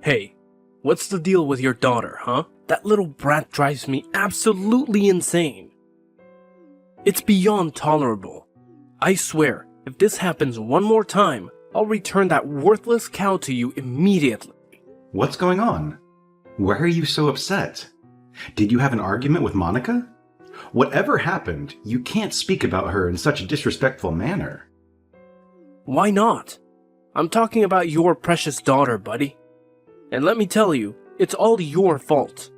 Hey, what's the deal with your daughter, huh? That little brat drives me absolutely insane. It's beyond tolerable. I swear, if this happens one more time, I'll return that worthless cow to you immediately. What's going on? Why are you so upset? Did you have an argument with Monica? Whatever happened, you can't speak about her in such a disrespectful manner. Why not? I'm talking about your precious daughter, buddy. And let me tell you, it's all your fault.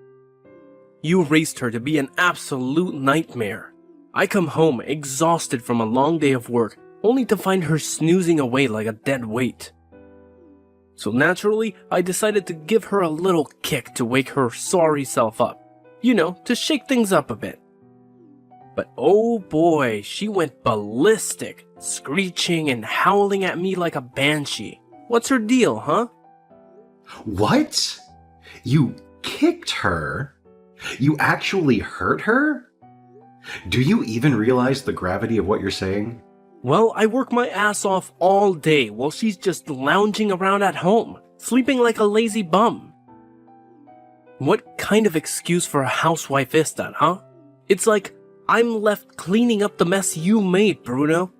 You raised her to be an absolute nightmare. I come home exhausted from a long day of work, only to find her snoozing away like a dead weight. So naturally, I decided to give her a little kick to wake her sorry self up. You know, to shake things up a bit. But oh boy, she went ballistic, screeching and howling at me like a banshee. What's her deal, huh? What? You kicked her? You actually hurt her? Do you even realize the gravity of what you're saying? Well, I work my ass off all day while she's just lounging around at home, sleeping like a lazy bum. What kind of excuse for a housewife is that, huh? It's like I'm left cleaning up the mess you made, Bruno.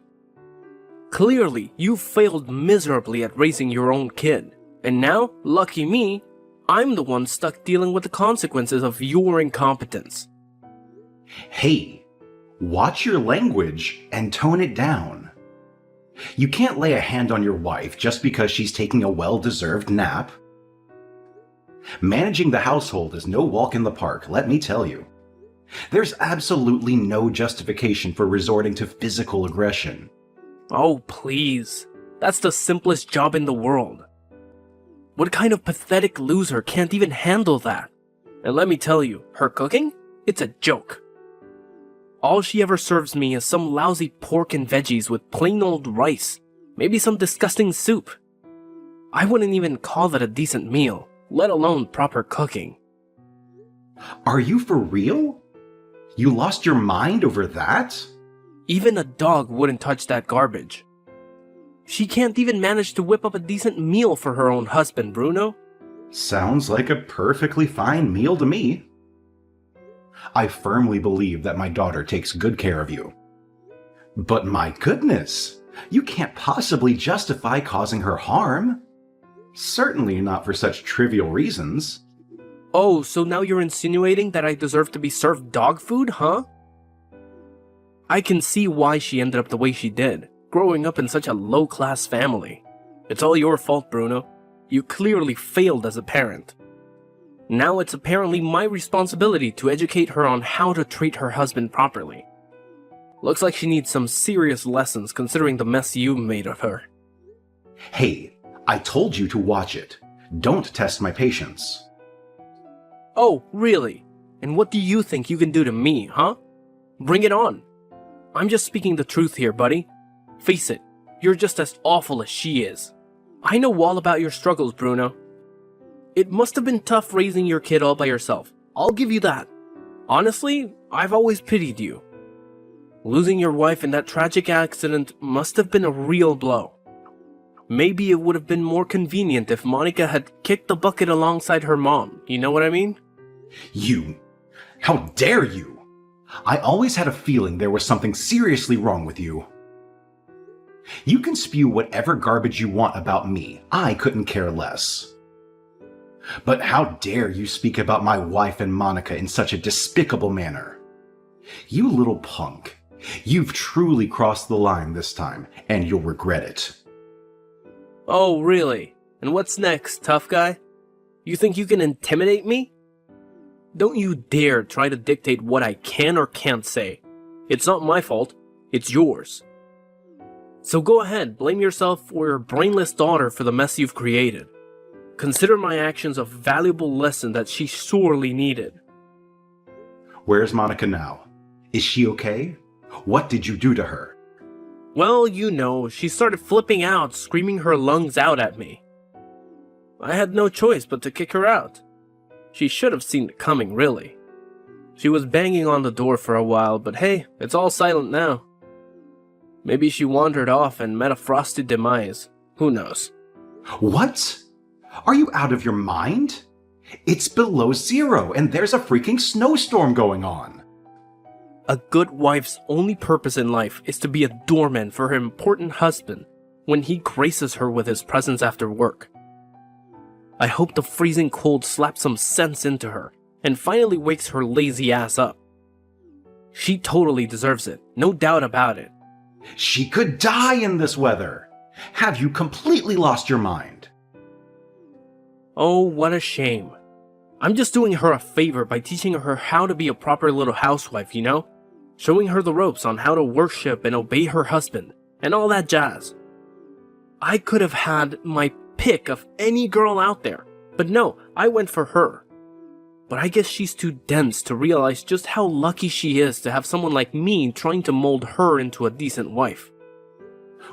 Clearly, you failed miserably at raising your own kid. And now, lucky me, I'm the one stuck dealing with the consequences of your incompetence. Hey, watch your language and tone it down. You can't lay a hand on your wife just because she's taking a well-deserved nap. Managing the household is no walk in the park, let me tell you. There's absolutely no justification for resorting to physical aggression. Oh, please. That's the simplest job in the world. What kind of pathetic loser can't even handle that? And let me tell you, her cooking? It's a joke. All she ever serves me is some lousy pork and veggies with plain old rice, maybe some disgusting soup. I wouldn't even call that a decent meal, let alone proper cooking. Are you for real? You lost your mind over that? Even a dog wouldn't touch that garbage. She can't even manage to whip up a decent meal for her own husband, Bruno. Sounds like a perfectly fine meal to me. I firmly believe that my daughter takes good care of you. But my goodness, you can't possibly justify causing her harm. Certainly not for such trivial reasons. Oh, so now you're insinuating that I deserve to be served dog food, huh? I can see why she ended up the way she did, growing up in such a low-class family. It's all your fault, Bruno. You clearly failed as a parent. Now it's apparently my responsibility to educate her on how to treat her husband properly. Looks like she needs some serious lessons considering the mess you made of her. Hey, I told you to watch it. Don't test my patience. Oh, really? And what do you think you can do to me, huh? Bring it on. I'm just speaking the truth here, buddy. Face it, you're just as awful as she is. I know all about your struggles, Bruno. It must have been tough raising your kid all by yourself. I'll give you that. Honestly, I've always pitied you. Losing your wife in that tragic accident must have been a real blow. Maybe it would have been more convenient if Monica had kicked the bucket alongside her mom, you know what I mean? You! How dare you! I always had a feeling there was something seriously wrong with you. You can spew whatever garbage you want about me. I couldn't care less. But how dare you speak about my wife and Monica in such a despicable manner? You little punk. You've truly crossed the line this time, and you'll regret it. Oh, really? And what's next, tough guy? You think you can intimidate me? Don't you dare try to dictate what I can or can't say. It's not my fault, it's yours. So go ahead, blame yourself or your brainless daughter for the mess you've created. Consider my actions a valuable lesson that she sorely needed. Where's Monica now? Is she okay? What did you do to her? Well, you know, she started flipping out, screaming her lungs out at me. I had no choice but to kick her out. She should have seen it coming, really. She was banging on the door for a while, but hey, it's all silent now. Maybe she wandered off and met a frosty demise. Who knows? What? Are you out of your mind? It's below zero and there's a freaking snowstorm going on. A good wife's only purpose in life is to be a doorman for her important husband when he graces her with his presence after work. I hope the freezing cold slaps some sense into her and finally wakes her lazy ass up. She totally deserves it, no doubt about it. She could die in this weather. Have you completely lost your mind? Oh, what a shame. I'm just doing her a favor by teaching her how to be a proper little housewife, you know? Showing her the ropes on how to worship and obey her husband, and all that jazz. I could have had my pick of any girl out there, but no, I went for her. But I guess she's too dense to realize just how lucky she is to have someone like me trying to mold her into a decent wife.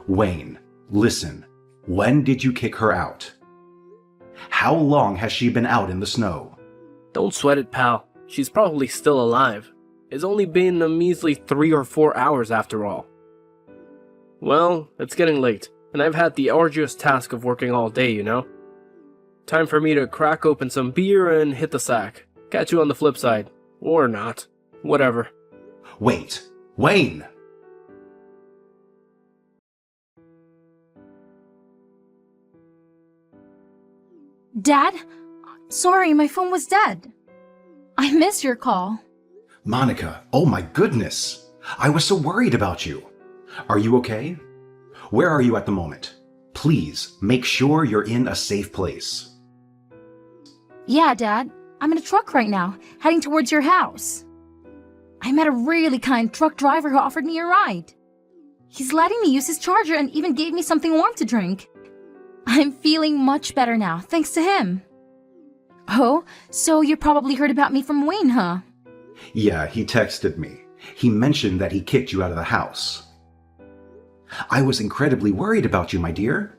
Wayne, listen. When did you kick her out? How long has she been out in the snow? Don't sweat it, pal. She's probably still alive. It's only been a measly 3 or 4 hours after all. Well, it's getting late, and I've had the arduous task of working all day, you know? Time for me to crack open some beer and hit the sack. Catch you on the flip side. Or not. Whatever. Wait, Wayne! Dad? Sorry, my phone was dead. I missed your call. Monica, oh my goodness! I was so worried about you. Are you okay? Where are you at the moment? Please, make sure you're in a safe place. Yeah, Dad. I'm in a truck right now, heading towards your house. I met a really kind truck driver who offered me a ride. He's letting me use his charger and even gave me something warm to drink. I'm feeling much better now, thanks to him. Oh, so you probably heard about me from Wayne, huh? Yeah, he texted me. He mentioned that he kicked you out of the house. I was incredibly worried about you, my dear.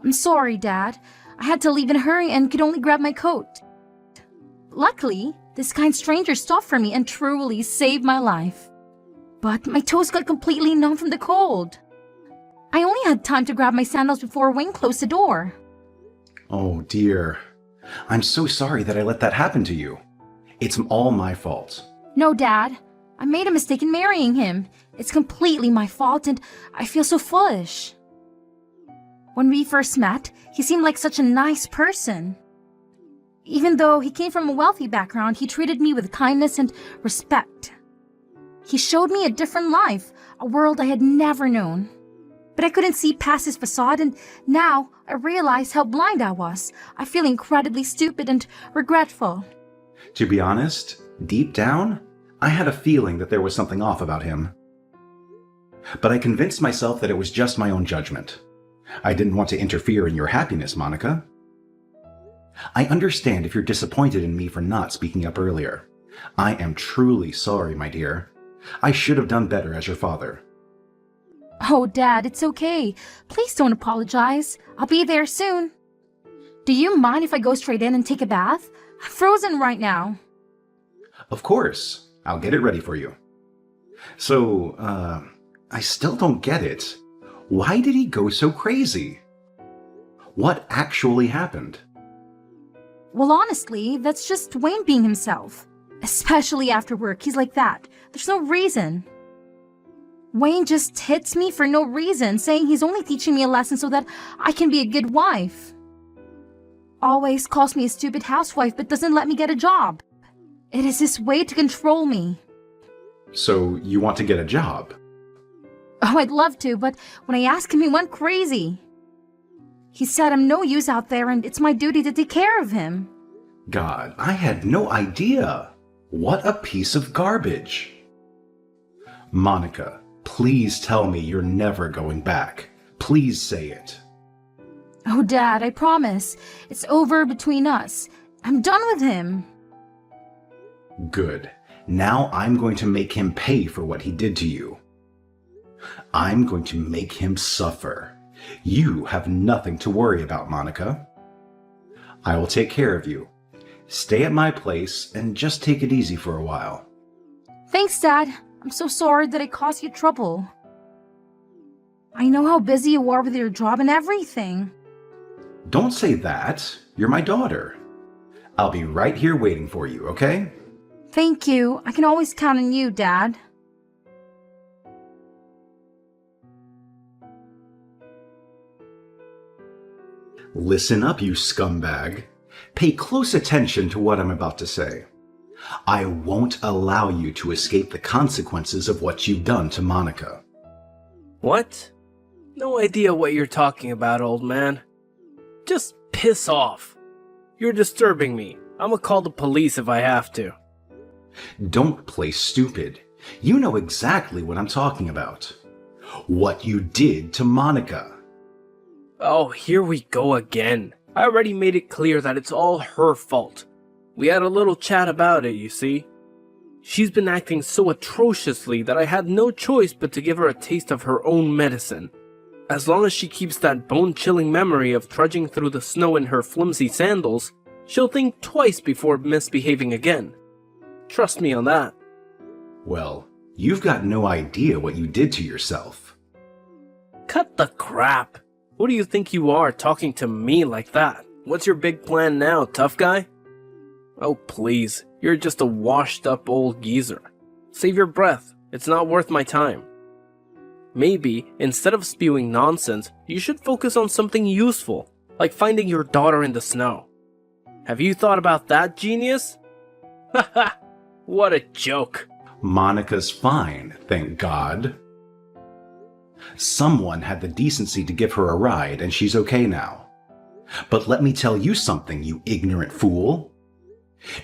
I'm sorry, Dad. I had to leave in a hurry and could only grab my coat. Luckily, this kind stranger stopped for me and truly saved my life. But my toes got completely numb from the cold. I only had time to grab my sandals before Wayne closed the door. Oh dear. I'm so sorry that I let that happen to you. It's all my fault. No, Dad. I made a mistake in marrying him. It's completely my fault and I feel so foolish. When we first met, he seemed like such a nice person. Even though he came from a wealthy background, he treated me with kindness and respect. He showed me a different life, a world I had never known. But I couldn't see past his facade, and now I realize how blind I was. I feel incredibly stupid and regretful. To be honest, deep down, I had a feeling that there was something off about him. But I convinced myself that it was just my own judgment. I didn't want to interfere in your happiness, Monica. I understand if you're disappointed in me for not speaking up earlier. I am truly sorry, my dear. I should have done better as your father. Oh, Dad, it's okay. Please don't apologize. I'll be there soon. Do you mind if I go straight in and take a bath? I'm frozen right now. Of course. I'll get it ready for you. So, I still don't get it. Why did he go so crazy? What actually happened? Well, honestly, that's just Wayne being himself. Especially after work, he's like that. There's no reason. Wayne just hits me for no reason, saying he's only teaching me a lesson so that I can be a good wife. Always calls me a stupid housewife but doesn't let me get a job. It is his way to control me. So, you want to get a job? Oh, I'd love to, but when I asked him, he went crazy. He said I'm no use out there and it's my duty to take care of him. God, I had no idea. What a piece of garbage. Monica, please tell me you're never going back. Please say it. Oh, Dad, I promise. It's over between us. I'm done with him. Good. Now I'm going to make him pay for what he did to you. I'm going to make him suffer. You have nothing to worry about, Monica. I will take care of you. Stay at my place and just take it easy for a while. Thanks, Dad. I'm so sorry that I caused you trouble. I know how busy you are with your job and everything. Don't say that. You're my daughter. I'll be right here waiting for you, okay? Thank you. I can always count on you, Dad. Listen up, you scumbag. Pay close attention to what I'm about to say. I won't allow you to escape the consequences of what you've done to Monica. What? No idea what you're talking about, old man. Just piss off. You're disturbing me. I'ma call the police if I have to. Don't play stupid. You know exactly what I'm talking about. What you did to Monica. Oh, here we go again. I already made it clear that it's all her fault. We had a little chat about it, you see. She's been acting so atrociously that I had no choice but to give her a taste of her own medicine. As long as she keeps that bone-chilling memory of trudging through the snow in her flimsy sandals, she'll think twice before misbehaving again. Trust me on that. Well, you've got no idea what you did to yourself. Cut the crap. Who do you think you are talking to me like that? What's your big plan now, tough guy? Oh please, you're just a washed up old geezer. Save your breath, it's not worth my time. Maybe, instead of spewing nonsense, you should focus on something useful, like finding your daughter in the snow. Have you thought about that, genius? Haha, what a joke. Monica's fine, thank God. Someone had the decency to give her a ride, and she's okay now. But let me tell you something, you ignorant fool.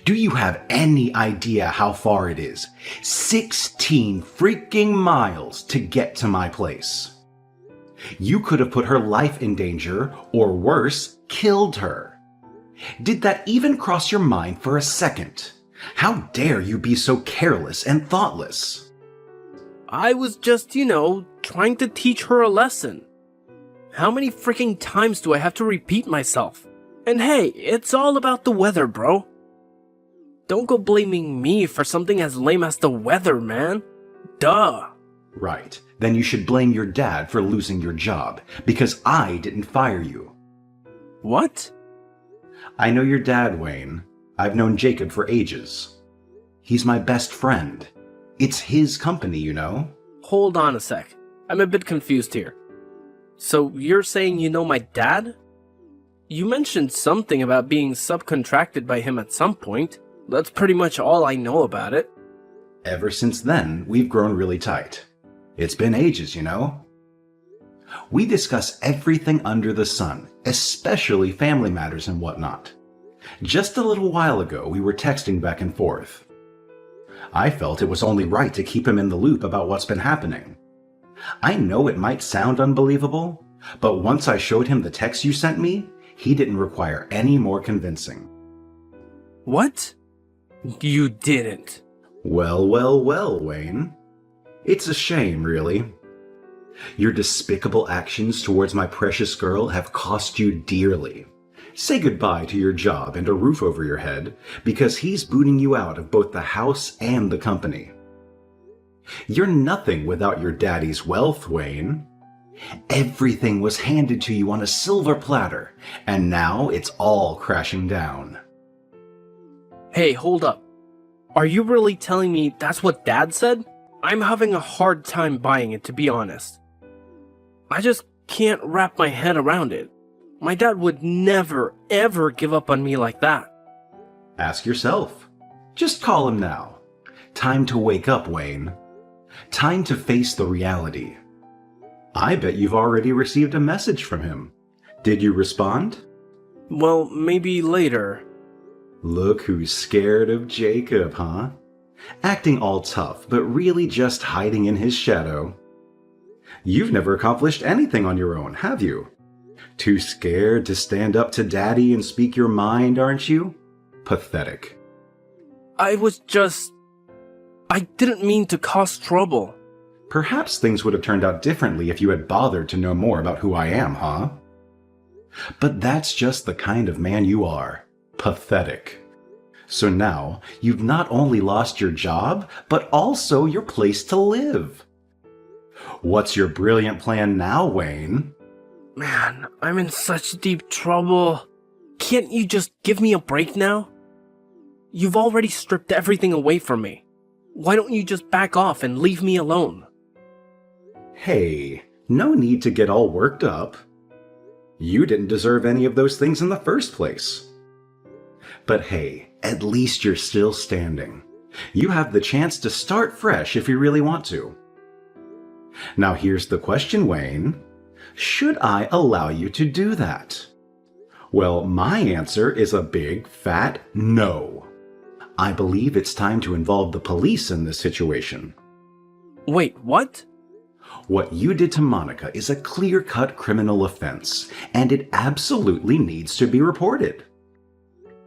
Do you have any idea how far it is? 16 freaking miles to get to my place. You could have put her life in danger, or worse, killed her. Did that even cross your mind for a second? How dare you be so careless and thoughtless? I was just, trying to teach her a lesson. How many freaking times do I have to repeat myself? And hey, it's all about the weather, bro. Don't go blaming me for something as lame as the weather, man. Duh. Right. Then you should blame your dad for losing your job, because I didn't fire you. What? I know your dad, Wayne. I've known Jacob for ages. He's my best friend. It's his company, you know. Hold on a sec. I'm a bit confused here. So you're saying you know my dad? You mentioned something about being subcontracted by him at some point. That's pretty much all I know about it. Ever since then, we've grown really tight. It's been ages, you know. We discuss everything under the sun, especially family matters and whatnot. Just a little while ago, we were texting back and forth. I felt it was only right to keep him in the loop about what's been happening. I know it might sound unbelievable, but once I showed him the text you sent me, he didn't require any more convincing. What? You didn't. Well, Wayne. It's a shame, really. Your despicable actions towards my precious girl have cost you dearly. Say goodbye to your job and a roof over your head, because he's booting you out of both the house and the company. You're nothing without your daddy's wealth, Wayne. Everything was handed to you on a silver platter, and now it's all crashing down. Hey, hold up. Are you really telling me that's what Dad said? I'm having a hard time buying it, to be honest. I just can't wrap my head around it. My dad would never, ever give up on me like that. Ask yourself. Just call him now. Time to wake up, Wayne. Time to face the reality. I bet you've already received a message from him. Did you respond? Well, maybe later. Look who's scared of Jacob, huh? Acting all tough, but really just hiding in his shadow. You've never accomplished anything on your own, have you? Too scared to stand up to Daddy and speak your mind, aren't you? Pathetic. I didn't mean to cause trouble. Perhaps things would have turned out differently if you had bothered to know more about who I am, huh? But that's just the kind of man you are. Pathetic. So now, you've not only lost your job, but also your place to live. What's your brilliant plan now, Wayne? Man, I'm in such deep trouble. Can't you just give me a break now? You've already stripped everything away from me. Why don't you just back off and leave me alone? Hey, no need to get all worked up. You didn't deserve any of those things in the first place. But hey, at least you're still standing. You have the chance to start fresh if you really want to. Now here's the question, Wayne. Should I allow you to do that? Well, my answer is a big, fat no. I believe it's time to involve the police in this situation. Wait, what? What you did to Monica is a clear-cut criminal offense, and it absolutely needs to be reported.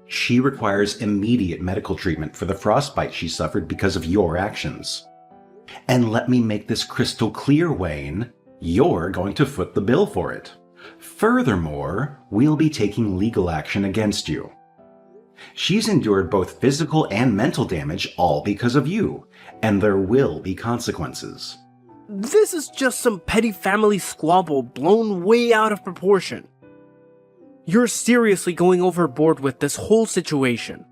She requires immediate medical treatment for the frostbite she suffered because of your actions. And let me make this crystal clear, Wayne. You're going to foot the bill for it. Furthermore, we'll be taking legal action against you. She's endured both physical and mental damage all because of you, and there will be consequences. This is just some petty family squabble blown way out of proportion. You're seriously going overboard with this whole situation.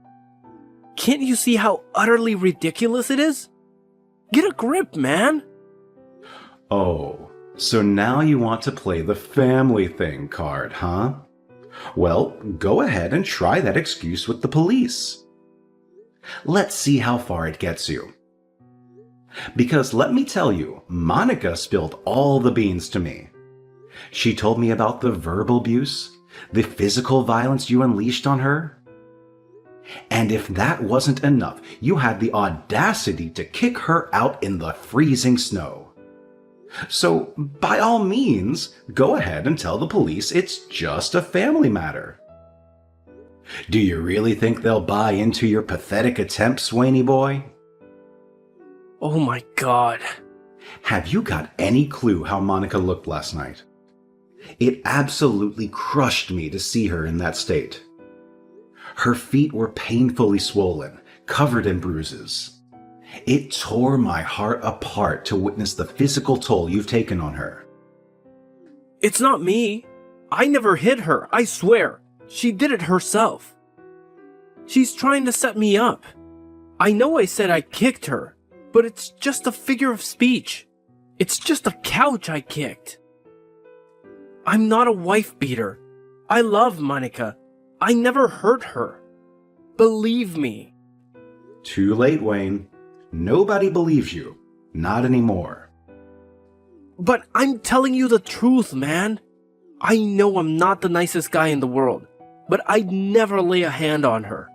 Can't you see how utterly ridiculous it is? Get a grip, man! Oh, so now you want to play the family thing card, huh? Well, go ahead and try that excuse with the police. Let's see how far it gets you. Because let me tell you, Monica spilled all the beans to me. She told me about the verbal abuse, the physical violence you unleashed on her. And if that wasn't enough, you had the audacity to kick her out in the freezing snow. So, by all means, go ahead and tell the police it's just a family matter. Do you really think they'll buy into your pathetic attempts, Swaney boy? Oh my god. Have you got any clue how Monica looked last night? It absolutely crushed me to see her in that state. Her feet were painfully swollen, covered in bruises. It tore my heart apart to witness the physical toll you've taken on her. It's not me. I never hit her, I swear. She did it herself. She's trying to set me up. I know I said I kicked her, but it's just a figure of speech. It's just a couch I kicked. I'm not a wife beater. I love Monica. I never hurt her. Believe me. Too late, Wayne. Nobody believes you. Not anymore. But I'm telling you the truth, man. I know I'm not the nicest guy in the world, but I'd never lay a hand on her.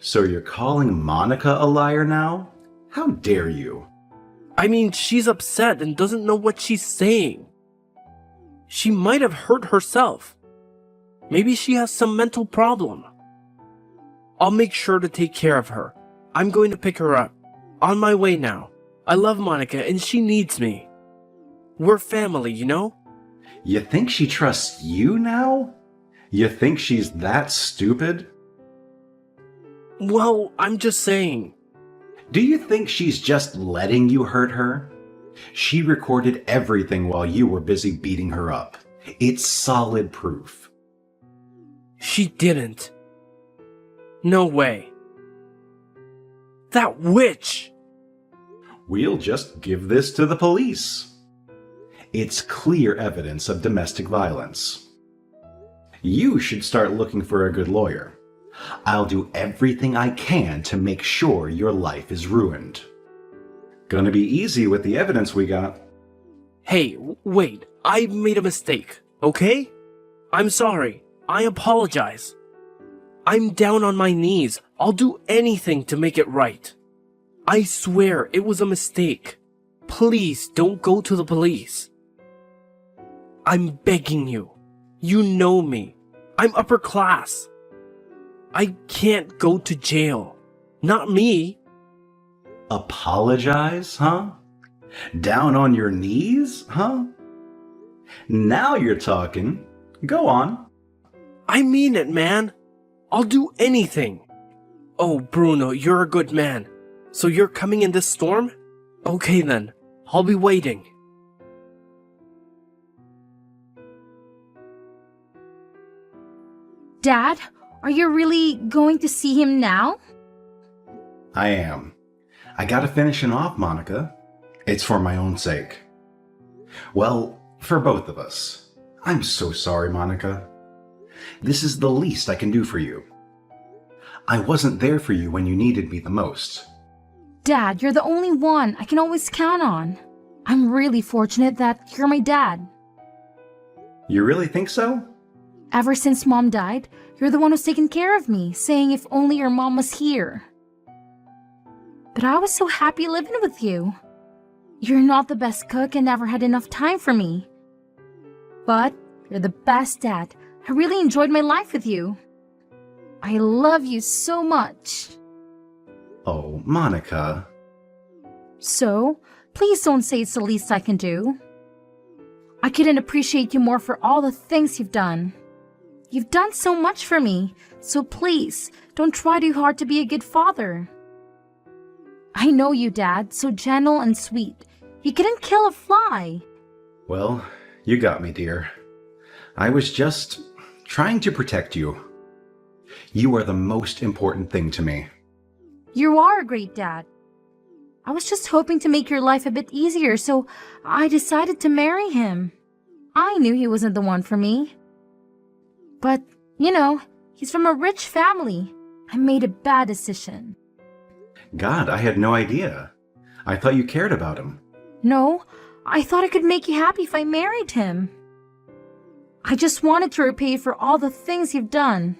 So you're calling Monica a liar now? How dare you? I mean, she's upset and doesn't know what she's saying. She might have hurt herself. Maybe she has some mental problem. I'll make sure to take care of her. I'm going to pick her up. On my way now. I love Monica and she needs me. We're family, you know? You think she trusts you now? You think she's that stupid? Well, I'm just saying. Do you think she's just letting you hurt her? She recorded everything while you were busy beating her up. It's solid proof. She didn't. No way. That witch! We'll just give this to the police. It's clear evidence of domestic violence. You should start looking for a good lawyer. I'll do everything I can to make sure your life is ruined. Gonna be easy with the evidence we got. Hey, wait. I made a mistake, okay? I'm sorry. I apologize. I'm down on my knees. I'll do anything to make it right. I swear it was a mistake. Please don't go to the police. I'm begging you. You know me. I'm upper class. I can't go to jail. Not me. Apologize, huh? Down on your knees, huh? Now you're talking. Go on. I mean it, man. I'll do anything. Oh, Bruno, you're a good man. So you're coming in this storm? Okay then. I'll be waiting. Dad, are you really going to see him now? I am. I gotta finish him off, Monica. It's for my own sake. Well, for both of us. I'm so sorry, Monica. This is the least I can do for you. I wasn't there for you when you needed me the most. Dad, you're the only one I can always count on. I'm really fortunate that you're my dad. You really think so? Ever since Mom died, you're the one who's taken care of me, saying if only your mom was here. But I was so happy living with you. You're not the best cook and never had enough time for me. But you're the best dad. I really enjoyed my life with you. I love you so much. Oh, Monica. So, please don't say it's the least I can do. I couldn't appreciate you more for all the things you've done. You've done so much for me, so please, don't try too hard to be a good father. I know you, Dad, so gentle and sweet. You couldn't kill a fly. Well, you got me, dear. I was just trying to protect you. You are the most important thing to me. You are a great dad. I was just hoping to make your life a bit easier, so I decided to marry him. I knew he wasn't the one for me. But, he's from a rich family. I made a bad decision. God, I had no idea. I thought you cared about him. No, I thought I could make you happy if I married him. I just wanted to repay you for all the things you've done.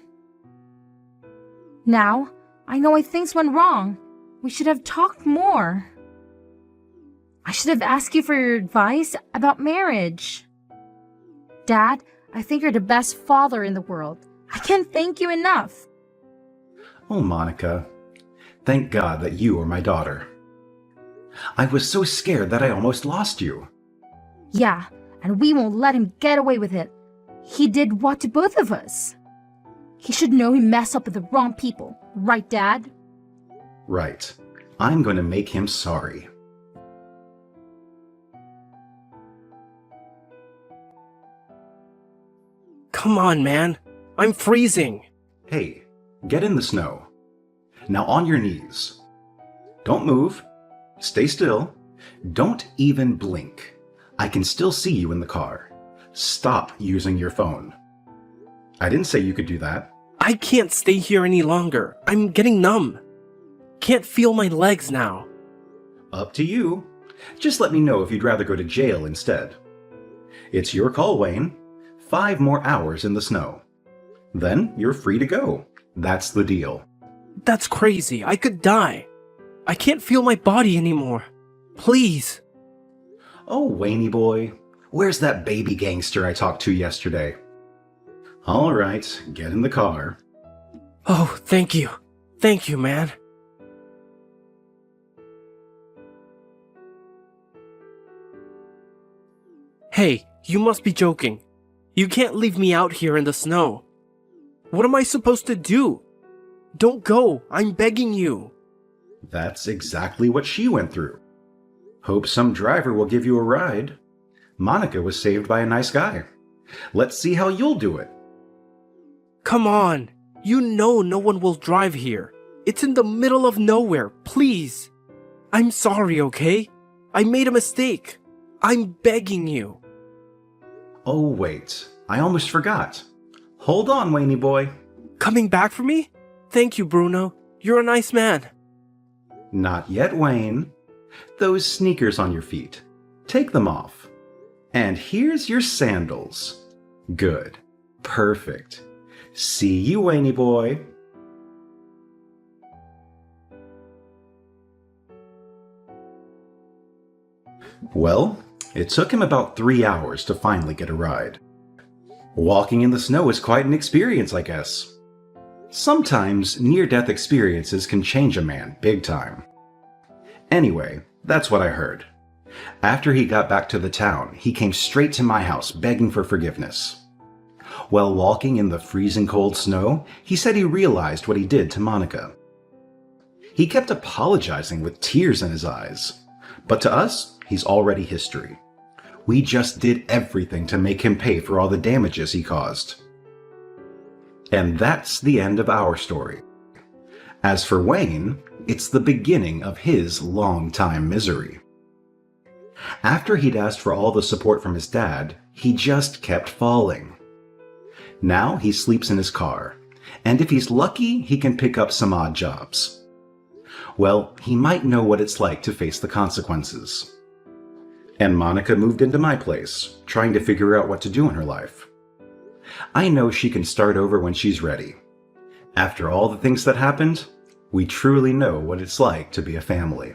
Now, I know why things went wrong. We should have talked more. I should have asked you for your advice about marriage. Dad, I think you're the best father in the world. I can't thank you enough. Oh, Monica. Thank God that you are my daughter. I was so scared that I almost lost you. Yeah, and we won't let him get away with it. He did what to both of us? He should know he messed up with the wrong people, right, Dad? Right. I'm going to make him sorry. Come on, man. I'm freezing. Hey, get in the snow. Now on your knees. Don't move. Stay still. Don't even blink. I can still see you in the car. Stop using your phone. I didn't say you could do that. I can't stay here any longer. I'm getting numb. Can't feel my legs now. Up to you. Just let me know if you'd rather go to jail instead. It's your call, Wayne. 5 more hours in the snow. Then you're free to go. That's the deal. That's crazy. I could die. I can't feel my body anymore. Please. Oh, Wayne boy. Where's that baby gangster I talked to yesterday? All right, get in the car. Oh, thank you. Thank you, man. Hey, you must be joking. You can't leave me out here in the snow. What am I supposed to do? Don't go. I'm begging you. That's exactly what she went through. Hope some driver will give you a ride. Monica was saved by a nice guy. Let's see how you'll do it. Come on. You know no one will drive here. It's in the middle of nowhere. Please. I'm sorry, okay? I made a mistake. I'm begging you. Oh, wait. I almost forgot. Hold on, Wayne boy. Coming back for me? Thank you, Bruno. You're a nice man. Not yet, Wayne. Those sneakers on your feet. Take them off. And here's your sandals. Good. Perfect. See you, Wayne boy. Well, it took him about 3 hours to finally get a ride. Walking in the snow is quite an experience, I guess. Sometimes near-death experiences can change a man big time. Anyway, that's what I heard. After he got back to the town, he came straight to my house begging for forgiveness. While walking in the freezing cold snow, he said he realized what he did to Monica. He kept apologizing with tears in his eyes. But to us, he's already history. We just did everything to make him pay for all the damages he caused. And that's the end of our story. As for Wayne, it's the beginning of his long-time misery. After he'd asked for all the support from his dad, he just kept falling. Now he sleeps in his car, and if he's lucky, he can pick up some odd jobs. Well, he might know what it's like to face the consequences. And Monica moved into my place, trying to figure out what to do in her life. I know she can start over when she's ready. After all the things that happened, we truly know what it's like to be a family.